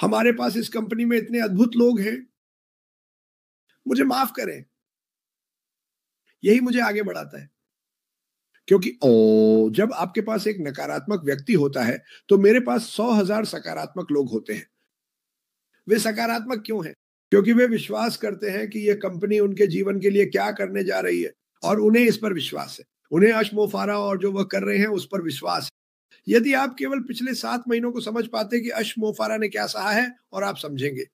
हमारे पास इस कंपनी में इतने अद्भुत लोग हैं, मुझे माफ करें। यही मुझे आगे बढ़ाता है। क्योंकि जब आपके पास एक नकारात्मक व्यक्ति होता है, तो मेरे पास 100,000 सकारात्मक लोग होते हैं। वे सकारात्मक क्यों हैं? क्योंकि वे विश्वास करते हैं कि ये कंपनी उनके जीवन के लिए क्या करने जा रही है और उन्हें इस पर विश्वास है। उन्हें अशमोफारा और जो वह कर रहे हैं उस पर विश्वास है। यदि आप केवल पिछले 7 महीनों को समझ पाते कि अशमोफारा ने क्या सहा है और आप समझेंगे,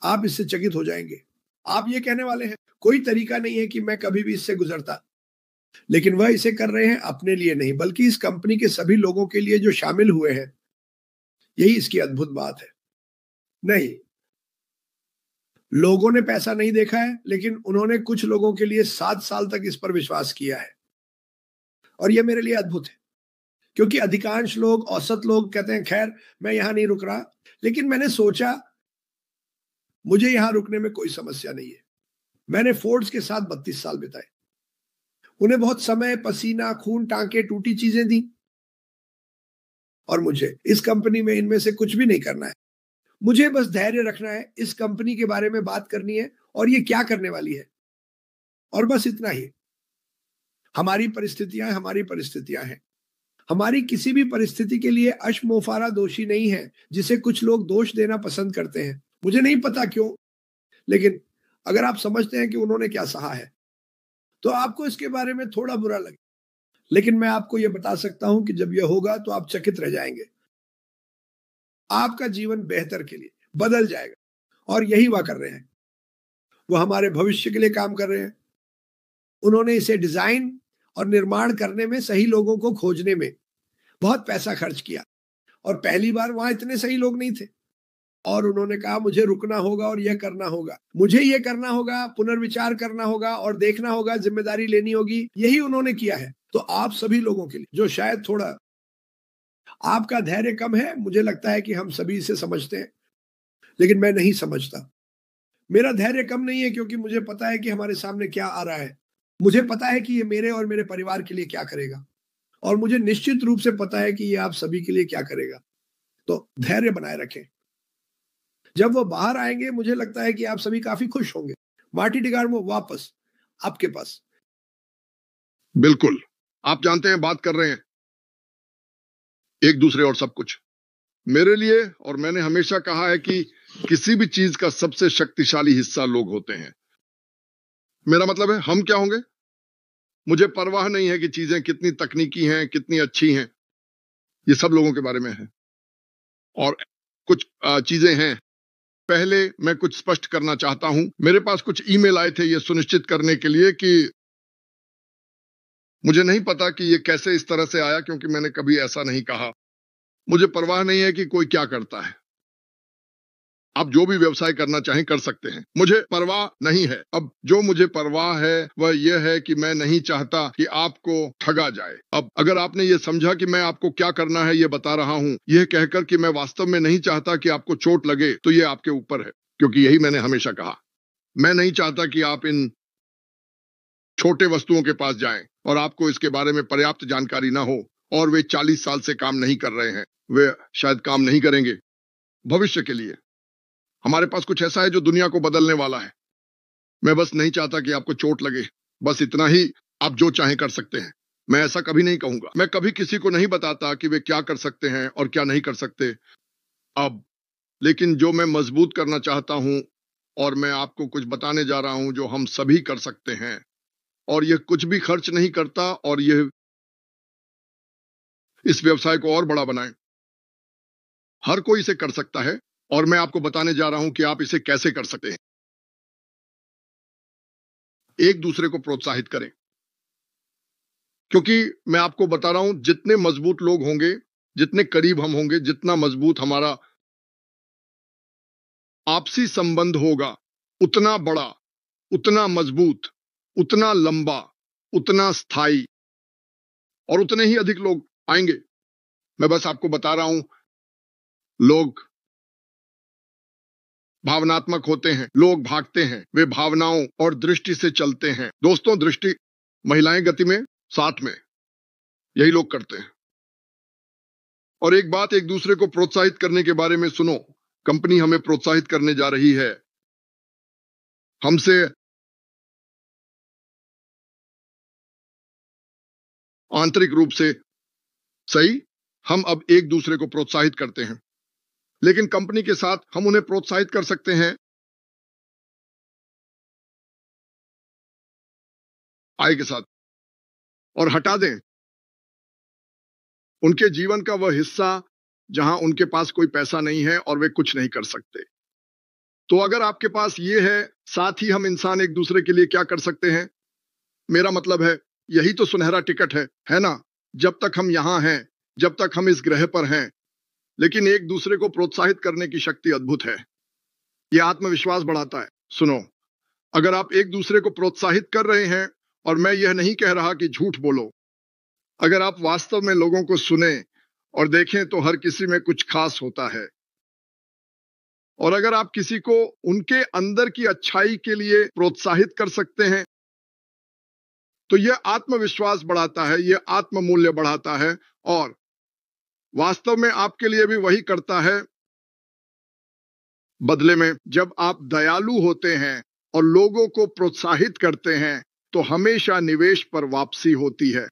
आप इससे चकित हो जाएंगे। आप ये कहने वाले हैं, कोई तरीका नहीं है कि मैं कभी भी इससे गुजरता। लेकिन वह इसे कर रहे हैं अपने लिए नहीं, बल्कि इस कंपनी के सभी लोगों के लिए जो शामिल हुए हैं। यही इसकी अद्भुत बात है। नहीं, लोगों ने पैसा नहीं देखा है, लेकिन उन्होंने कुछ लोगों के लिए 7 साल तक इस पर विश्वास किया है। और यह मेरे लिए अद्भुत है, क्योंकि अधिकांश लोग, औसत लोग कहते हैं, खैर मैं यहां नहीं रुक रहा। लेकिन मैंने सोचा, मुझे यहां रुकने में कोई समस्या नहीं है। मैंने फोर्ड्स के साथ 32 साल बिताए। उन्हें बहुत समय, पसीना, खून, टांके, टूटी चीजें दी। और मुझे इस कंपनी में इनमें से कुछ भी नहीं करना है। मुझे बस धैर्य रखना है, इस कंपनी के बारे में बात करनी है और ये क्या करने वाली है, और बस इतना ही। हमारी परिस्थितियां हैं। हमारी किसी भी परिस्थिति के लिए अशमोफारा दोषी नहीं है, जिसे कुछ लोग दोष देना पसंद करते हैं। मुझे नहीं पता क्यों, लेकिन अगर आप समझते हैं कि उन्होंने क्या सहा है, तो आपको इसके बारे में थोड़ा बुरा लगे। लेकिन मैं आपको यह बता सकता हूं कि जब यह होगा तो आप चकित रह जाएंगे। आपका जीवन बेहतर के लिए बदल जाएगा। और यही वह कर रहे हैं। वो हमारे भविष्य के लिए काम कर रहे हैं। उन्होंने इसे डिजाइन और निर्माण करने में, सही लोगों को खोजने में बहुत पैसा खर्च किया। और पहली बार वहां इतने सही लोग नहीं थे। और उन्होंने कहा, मुझे रुकना होगा और यह करना होगा, मुझे यह करना होगा, पुनर्विचार करना होगा और देखना होगा, जिम्मेदारी लेनी होगी। यही उन्होंने किया है। तो आप सभी लोगों के लिए, जो शायद थोड़ा आपका धैर्य कम है, मुझे लगता है कि हम सभी इसे समझते हैं, लेकिन मैं नहीं समझता। मेरा धैर्य कम नहीं है, क्योंकि मुझे पता है कि हमारे सामने क्या आ रहा है। मुझे पता है कि ये मेरे और मेरे परिवार के लिए क्या करेगा, और मुझे निश्चित रूप से पता है कि ये आप सभी के लिए क्या करेगा। तो धैर्य बनाए रखें। जब वो बाहर आएंगे, मुझे लगता है कि आप सभी काफी खुश होंगे। मार्टी डिगार्मो वापस आपके पास। बिल्कुल, आप जानते हैं, बात कर रहे हैं एक दूसरे और सब कुछ। मेरे लिए, और मैंने हमेशा कहा है कि किसी भी चीज का सबसे शक्तिशाली हिस्सा लोग होते हैं। मेरा मतलब है, हम क्या होंगे, मुझे परवाह नहीं है कि चीजें कितनी तकनीकी हैं, कितनी अच्छी हैं। ये सब लोगों के बारे में है। और कुछ चीजें हैं। पहले मैं कुछ स्पष्ट करना चाहता हूं। मेरे पास कुछ ईमेल आए थे ये सुनिश्चित करने के लिए कि, मुझे नहीं पता कि ये कैसे इस तरह से आया, क्योंकि मैंने कभी ऐसा नहीं कहा। मुझे परवाह नहीं है कि कोई क्या करता है। आप जो भी व्यवसाय करना चाहें कर सकते हैं, मुझे परवाह नहीं है। अब जो मुझे परवाह है वह यह है कि मैं नहीं चाहता कि आपको ठगा जाए। अब अगर आपने ये समझा कि मैं आपको क्या करना है ये बता रहा हूं, यह कहकर कि मैं वास्तव में नहीं चाहता कि आपको चोट लगे, तो ये आपके ऊपर है, क्योंकि यही मैंने हमेशा कहा। मैं नहीं चाहता कि आप इन छोटे वस्तुओं के पास जाएं और आपको इसके बारे में पर्याप्त जानकारी ना हो, और वे 40 साल से काम नहीं कर रहे हैं, वे शायद काम नहीं करेंगे भविष्य के लिए। हमारे पास कुछ ऐसा है जो दुनिया को बदलने वाला है। मैं बस नहीं चाहता कि आपको चोट लगे, बस इतना ही। आप जो चाहें कर सकते हैं। मैं ऐसा कभी नहीं कहूंगा। मैं कभी किसी को नहीं बताता कि वे क्या कर सकते हैं और क्या नहीं कर सकते। अब लेकिन जो मैं मजबूत करना चाहता हूं, और मैं आपको कुछ बताने जा रहा हूं जो हम सभी कर सकते हैं, और यह कुछ भी खर्च नहीं करता, और यह इस व्यवसाय को और बड़ा बनाए। हर कोई इसे कर सकता है, और मैं आपको बताने जा रहा हूं कि आप इसे कैसे कर सकते हैं। एक दूसरे को प्रोत्साहित करें, क्योंकि मैं आपको बता रहा हूं, जितने मजबूत लोग होंगे, जितने करीब हम होंगे, जितना मजबूत हमारा आपसी संबंध होगा, उतना बड़ा, उतना मजबूत, उतना लंबा, उतना स्थायी, और उतने ही अधिक लोग आएंगे। मैं बस आपको बता रहा हूं, लोग भावनात्मक होते हैं, लोग भागते हैं, वे भावनाओं और दृष्टि से चलते हैं। दोस्तों, दृष्टि, महिलाएं गति में, साथ में, यही लोग करते हैं। और एक बात, एक दूसरे को प्रोत्साहित करने के बारे में सुनो। कंपनी हमें प्रोत्साहित करने जा रही है, हमसे आंतरिक रूप से सही, हम अब एक दूसरे को प्रोत्साहित करते हैं, लेकिन कंपनी के साथ हम उन्हें प्रोत्साहित कर सकते हैं आय के साथ, और हटा दें उनके जीवन का वह हिस्सा जहां उनके पास कोई पैसा नहीं है और वे कुछ नहीं कर सकते। तो अगर आपके पास ये है, साथ ही हम इंसान एक दूसरे के लिए क्या कर सकते हैं? मेरा मतलब है, यही तो सुनहरा टिकट है ना? जब तक हम यहां हैं, जब तक हम इस ग्रह पर हैं, लेकिन एक दूसरे को प्रोत्साहित करने की शक्ति अद्भुत है। यह आत्मविश्वास बढ़ाता है। सुनो, अगर आप एक दूसरे को प्रोत्साहित कर रहे हैं, और मैं यह नहीं कह रहा कि झूठ बोलो, अगर आप वास्तव में लोगों को सुने और देखें तो हर किसी में कुछ खास होता है, और अगर आप किसी को उनके अंदर की अच्छाई के लिए प्रोत्साहित कर सकते हैं, तो यह आत्मविश्वास बढ़ाता है, यह आत्ममूल्य बढ़ाता है, और वास्तव में आपके लिए भी वही करता है। बदले में जब आप दयालु होते हैं और लोगों को प्रोत्साहित करते हैं, तो हमेशा निवेश पर वापसी होती है,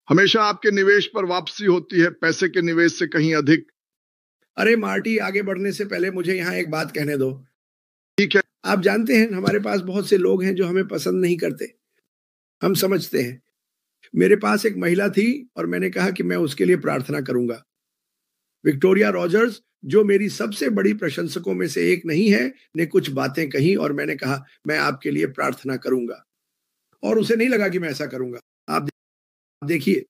हमेशा आपके निवेश पर वापसी होती है, पैसे के निवेश से कहीं अधिक। अरे मार्टी, आगे बढ़ने से पहले मुझे यहाँ एक बात कहने दो। ठीक है। आप जानते हैं, हमारे पास बहुत से लोग हैं जो हमें पसंद नहीं करते, हम समझते हैं। मेरे पास एक महिला थी और मैंने कहा कि मैं उसके लिए प्रार्थना करूंगा। विक्टोरिया रॉजर्स, जो मेरी सबसे बड़ी प्रशंसकों में से एक नहीं है, ने कुछ बातें कही और मैंने कहा मैं आपके लिए प्रार्थना करूंगा, और उसे नहीं लगा कि मैं ऐसा करूंगा। आप देखिए,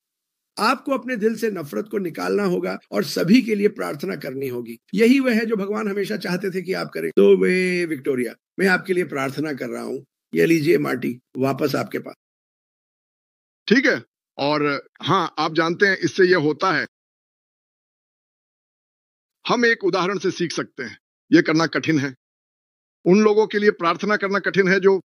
आपको अपने दिल से नफरत को निकालना होगा और सभी के लिए प्रार्थना करनी होगी। यही वह है जो भगवान हमेशा चाहते थे कि आप करें। तो वे विक्टोरिया, मैं आपके लिए प्रार्थना कर रहा हूं। ये लीजिए मार्टी, वापस आपके पास। ठीक है। और हाँ, आप जानते हैं इससे यह होता है, हम एक उदाहरण से सीख सकते हैं। यह करना कठिन है, उन लोगों के लिए प्रार्थना करना कठिन है जो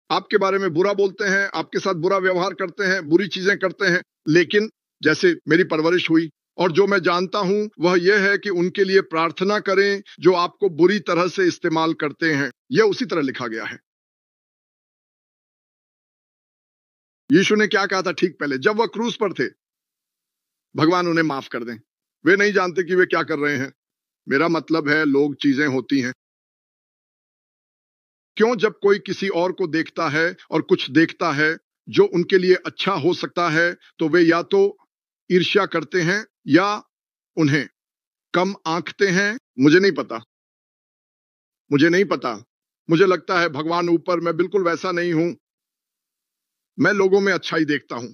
आपके बारे में बुरा बोलते हैं, आपके साथ बुरा व्यवहार करते हैं, बुरी चीजें करते हैं। लेकिन जैसे मेरी परवरिश हुई, और जो मैं जानता हूं वह यह है कि उनके लिए प्रार्थना करें जो आपको बुरी तरह से इस्तेमाल करते हैं। यह उसी तरह लिखा गया है। यीशु ने क्या कहा था ठीक पहले, जब वह क्रूस पर थे? भगवान उन्हें माफ कर दें, वे नहीं जानते कि वे क्या कर रहे हैं। मेरा मतलब है, लोग, चीजें होती हैं। क्यों? जब कोई किसी और को देखता है और कुछ देखता है जो उनके लिए अच्छा हो सकता है, तो वे या तो ईर्ष्या करते हैं या उन्हें कम आंकते हैं। मुझे नहीं पता। मुझे लगता है भगवान ऊपर, मैं बिल्कुल वैसा नहीं हूं। मैं लोगों में अच्छाई देखता हूं।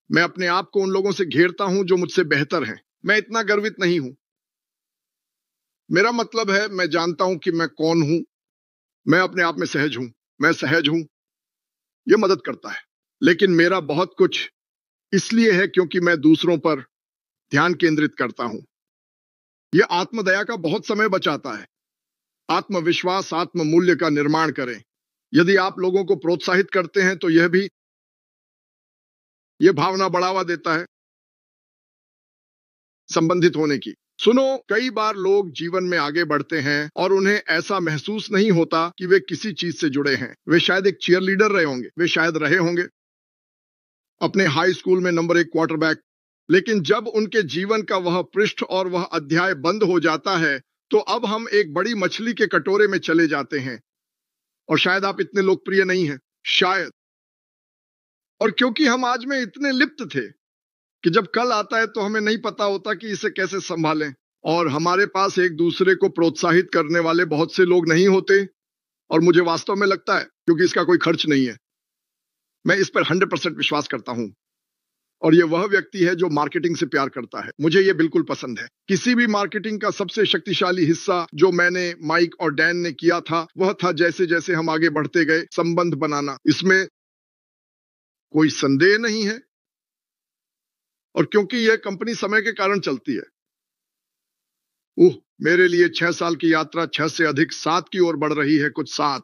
मैं अपने आप को उन लोगों से घेरता हूं जो मुझसे बेहतर हैं। मैं इतना गर्वित नहीं हूं। मेरा मतलब है, मैं जानता हूं कि मैं कौन हूं। मैं अपने आप में सहज हूं। मैं सहज हूं। यह मदद करता है। लेकिन मेरा बहुत कुछ इसलिए है क्योंकि मैं दूसरों पर ध्यान केंद्रित करता हूं। यह आत्मदया का बहुत समय बचाता है। आत्मविश्वास, आत्ममूल्य का निर्माण करें। यदि आप लोगों को प्रोत्साहित करते हैं तो यह भी यह भावना बढ़ावा देता है संबंधित होने की। सुनो, कई बार लोग जीवन में आगे बढ़ते हैं और उन्हें ऐसा महसूस नहीं होता कि वे किसी चीज से जुड़े हैं। वे शायद एक चीयर लीडर रहे होंगे, वे शायद रहे होंगे अपने हाई स्कूल में नंबर 1 क्वार्टरबैक, लेकिन जब उनके जीवन का वह पृष्ठ और वह अध्याय बंद हो जाता है, तो अब हम एक बड़ी मछली के कटोरे में चले जाते हैं, और शायद आप इतने लोकप्रिय नहीं हैं, शायद। और क्योंकि हम आज में इतने लिप्त थे कि जब कल आता है तो हमें नहीं पता होता कि इसे कैसे संभालें, और हमारे पास एक दूसरे को प्रोत्साहित करने वाले बहुत से लोग नहीं होते। और मुझे वास्तव में लगता है, क्योंकि इसका कोई खर्च नहीं है, मैं इस पर 100% विश्वास करता हूं। और यह वह व्यक्ति है जो मार्केटिंग से प्यार करता है। मुझे यह बिल्कुल पसंद है। किसी भी मार्केटिंग का सबसे शक्तिशाली हिस्सा जो मैंने, माइक और डैन ने किया था, वह था जैसे जैसे हम आगे बढ़ते गए, संबंध बनाना। इसमें कोई संदेह नहीं है। और क्योंकि यह कंपनी समय के कारण चलती है, मेरे लिए 6 साल की यात्रा 6 से अधिक 7 की ओर बढ़ रही है, कुछ 7।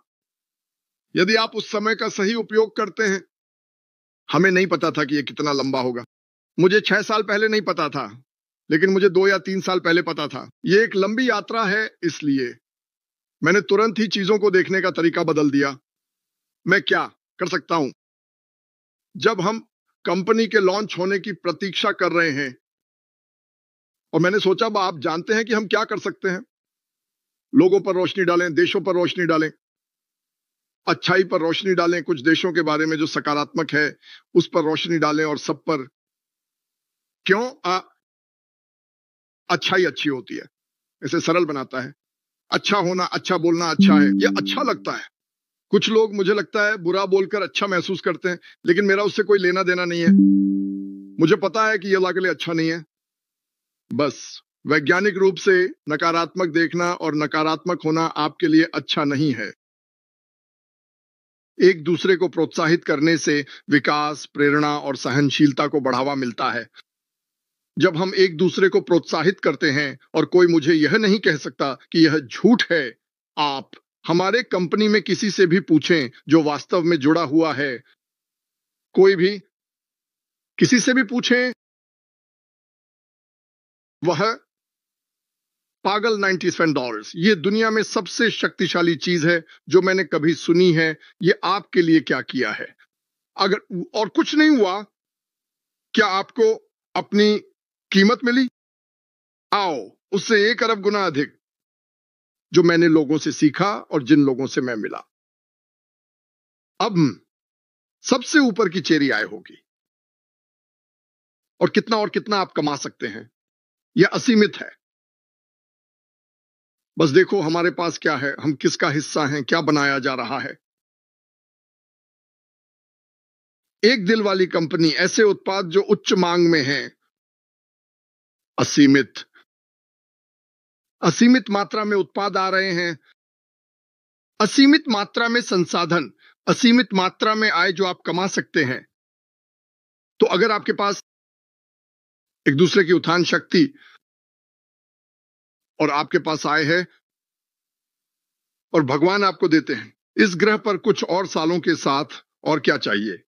यदि आप उस समय का सही उपयोग करते हैं, हमें नहीं पता था कि यह कितना लंबा होगा। मुझे 6 साल पहले नहीं पता था लेकिन मुझे 2 या 3 साल पहले पता था। ये एक लंबी यात्रा है, इसलिए मैंने तुरंत ही चीजों को देखने का तरीका बदल दिया। मैं क्या कर सकता हूं? जब हम कंपनी के लॉन्च होने की प्रतीक्षा कर रहे हैं, और मैंने सोचा आप जानते हैं कि हम क्या कर सकते हैं। लोगों पर रोशनी डालें, देशों पर रोशनी डालें, अच्छाई पर रोशनी डालें, कुछ देशों के बारे में जो सकारात्मक है उस पर रोशनी डालें, और सब पर क्यों अच्छाई अच्छी होती है, इसे सरल बनाता है। अच्छा होना, अच्छा बोलना अच्छा है, यह अच्छा लगता है। कुछ लोग, मुझे लगता है, बुरा बोलकर अच्छा महसूस करते हैं, लेकिन मेरा उससे कोई लेना देना नहीं है। मुझे पता है कि यह अल्लाह के लिए अच्छा नहीं है। बस वैज्ञानिक रूप से नकारात्मक देखना और नकारात्मक होना आपके लिए अच्छा नहीं है। एक दूसरे को प्रोत्साहित करने से विकास, प्रेरणा और सहनशीलता को बढ़ावा मिलता है। जब हम एक दूसरे को प्रोत्साहित करते हैं, और कोई मुझे यह नहीं कह सकता कि यह झूठ है। आप हमारे कंपनी में किसी से भी पूछें जो वास्तव में जुड़ा हुआ है, कोई भी किसी से भी पूछें, वह पागल $97, ये दुनिया में सबसे शक्तिशाली चीज है जो मैंने कभी सुनी है, ये आपके लिए क्या किया है। अगर और कुछ नहीं हुआ, क्या आपको अपनी कीमत मिली? आओ, उससे 1 अरब गुना अधिक जो मैंने लोगों से सीखा और जिन लोगों से मैं मिला। अब सबसे ऊपर की चेरी आय होगी, और कितना आप कमा सकते हैं, यह असीमित है। बस देखो हमारे पास क्या है, हम किसका हिस्सा हैं, क्या बनाया जा रहा है। एक दिल वाली कंपनी, ऐसे उत्पाद जो उच्च मांग में हैं, असीमित मात्रा में उत्पाद आ रहे हैं, असीमित मात्रा में संसाधन, असीमित मात्रा में आय जो आप कमा सकते हैं। तो अगर आपके पास एक दूसरे की उत्थान शक्ति और आपके पास आय है, और भगवान आपको देते हैं इस ग्रह पर कुछ और सालों के साथ, और क्या चाहिए।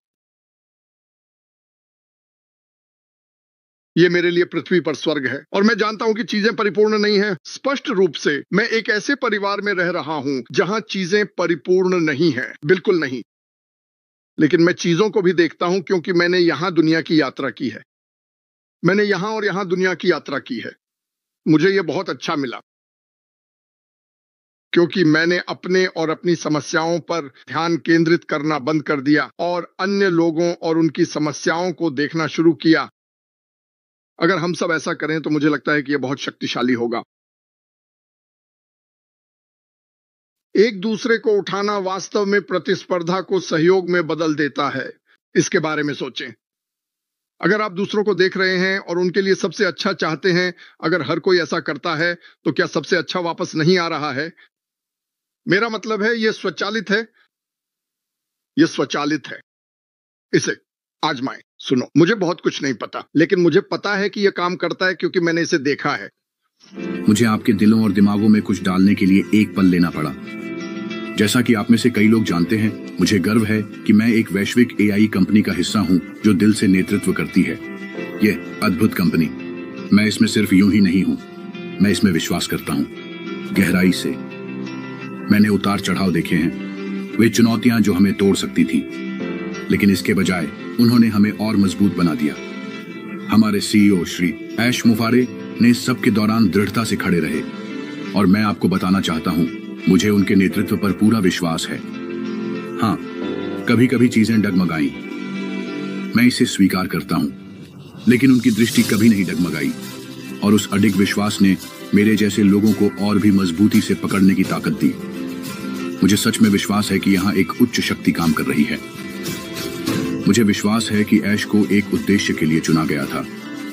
ये मेरे लिए पृथ्वी पर स्वर्ग है, और मैं जानता हूं कि चीजें परिपूर्ण नहीं हैं। स्पष्ट रूप से मैं एक ऐसे परिवार में रह रहा हूं जहां चीजें परिपूर्ण नहीं हैं, बिल्कुल नहीं। लेकिन मैं चीजों को भी देखता हूं, क्योंकि मैंने यहां दुनिया की यात्रा की है। मैंने यहां और यहां दुनिया की यात्रा की है। मुझे यह बहुत अच्छा मिला, क्योंकि मैंने अपने और अपनी समस्याओं पर ध्यान केंद्रित करना बंद कर दिया और अन्य लोगों और उनकी समस्याओं को देखना शुरू किया। अगर हम सब ऐसा करें तो मुझे लगता है कि यह बहुत शक्तिशाली होगा। एक दूसरे को उठाना वास्तव में प्रतिस्पर्धा को सहयोग में बदल देता है। इसके बारे में सोचें। अगर आप दूसरों को देख रहे हैं और उनके लिए सबसे अच्छा चाहते हैं, अगर हर कोई ऐसा करता है तो क्या सबसे अच्छा वापस नहीं आ रहा है? मेरा मतलब है यह स्वचालित है, यह स्वचालित है। इसे आजमाएं। सुनो, मुझे बहुत कुछ नहीं पता, लेकिन मुझे पता है कि यह काम करता है क्योंकि मैंने इसे देखा है। मुझे आपके दिलों और दिमागों में कुछ डालने के लिए एक पल लेना पड़ा। जैसा कि आप में से कई लोग जानते हैं, मुझे गर्व है कि मैं एक वैश्विक एआई कंपनी का हिस्सा हूं जो दिल से नेतृत्व करती है। यह अद्भुत कंपनी, मैं इसमें सिर्फ यूं ही नहीं हूं, मैं इसमें विश्वास करता हूं, गहराई से। मैंने उतार चढ़ाव देखे हैं, वे चुनौतियां जो हमें तोड़ सकती थी, लेकिन इसके बजाय उन्होंने हमें और मजबूत बना दिया। हमारे सीईओ श्री ऐश मुफारे ने इस सब के दौरान दृढ़ता से खड़े रहे, और मैं आपको बताना चाहता हूं, मुझे उनके नेतृत्व पर पूरा विश्वास है। हाँ, कभी कभी चीजें डगमगाई, मैं इसे स्वीकार करता हूं, लेकिन उनकी दृष्टि कभी नहीं डगमगाई, और उस अडिग विश्वास ने मेरे जैसे लोगों को और भी मजबूती से पकड़ने की ताकत दी। मुझे सच में विश्वास है कि यहाँ एक उच्च शक्ति काम कर रही है। मुझे विश्वास है कि ऐश को एक उद्देश्य के लिए चुना गया था,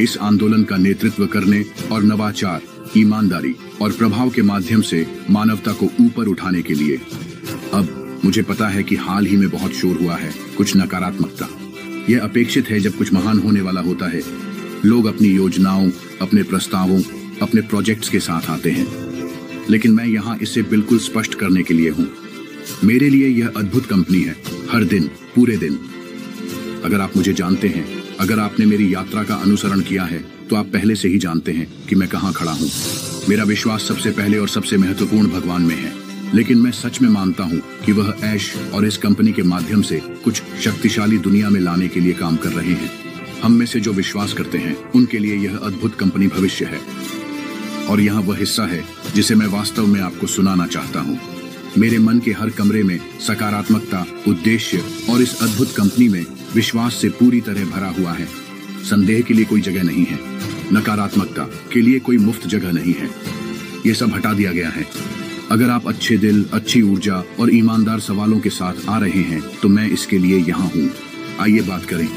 इस आंदोलन का नेतृत्व करने और नवाचार, ईमानदारी और प्रभाव के माध्यम से मानवता को ऊपर उठाने के लिए। अब मुझे पता है कि हाल ही में बहुत शोर हुआ है, कुछ नकारात्मकता। यह अपेक्षित है जब कुछ महान होने वाला होता है। लोग अपनी योजनाओं, अपने प्रस्तावों, अपने प्रोजेक्ट्स के साथ आते हैं, लेकिन मैं यहाँ इसे बिल्कुल स्पष्ट करने के लिए हूँ। मेरे लिए यह अद्भुत कंपनी है, हर दिन, पूरे दिन। अगर आप मुझे जानते हैं, अगर आपने मेरी यात्रा का अनुसरण किया है, तो आप पहले से ही जानते हैं कि मैं कहाँ खड़ा हूँ। मेरा विश्वास सबसे पहले और सबसे महत्वपूर्ण भगवान में है, लेकिन मैं सच में मानता हूँ कि वह ऐश और इस कंपनी के माध्यम से कुछ शक्तिशाली दुनिया में लाने के लिए काम कर रहे हैं। हम में से जो विश्वास करते हैं, उनके लिए यह अद्भुत कंपनी भविष्य है। और यहाँ वह हिस्सा है जिसे मैं वास्तव में आपको सुनाना चाहता हूँ। मेरे मन के हर कमरे में सकारात्मकता, उद्देश्य और इस अद्भुत कंपनी में विश्वास से पूरी तरह भरा हुआ है। संदेह के लिए कोई जगह नहीं है, नकारात्मकता के लिए कोई मुफ्त जगह नहीं है। ये सब हटा दिया गया है। अगर आप अच्छे दिल, अच्छी ऊर्जा और ईमानदार सवालों के साथ आ रहे हैं, तो मैं इसके लिए यहाँ हूँ। आइए बात करें।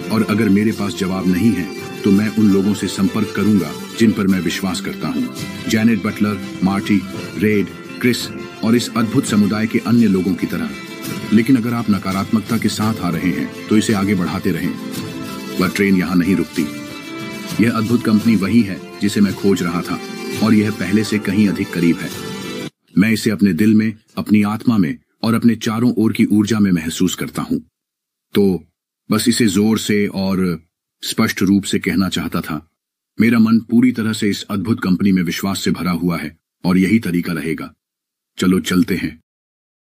और अगर मेरे पास जवाब नहीं है, तो मैं उन लोगों से संपर्क करूंगा जिन पर मैं विश्वास करता हूँ। Janet Butler, Marty, Red, Chris और इस अद्भुत समुदाय के अन्य लोगों की तरह। लेकिन अगर आप नकारात्मकता के साथ आ रहे हैं, तो इसे आगे बढ़ाते रहें। वह ट्रेन यहाँ नहीं रुकती। यह अद्भुत कंपनी वही है जिसे मैं खोज रहा था, और यह पहले से कहीं अधिक करीब है। मैं इसे अपने दिल में, अपनी आत्मा में और अपने चारों ओर की ऊर्जा में महसूस करता हूँ। तो बस इसे जोर से और स्पष्ट रूप से कहना चाहता था। मेरा मन पूरी तरह से इस अद्भुत कंपनी में विश्वास से भरा हुआ है, और यही तरीका रहेगा। चलो चलते हैं।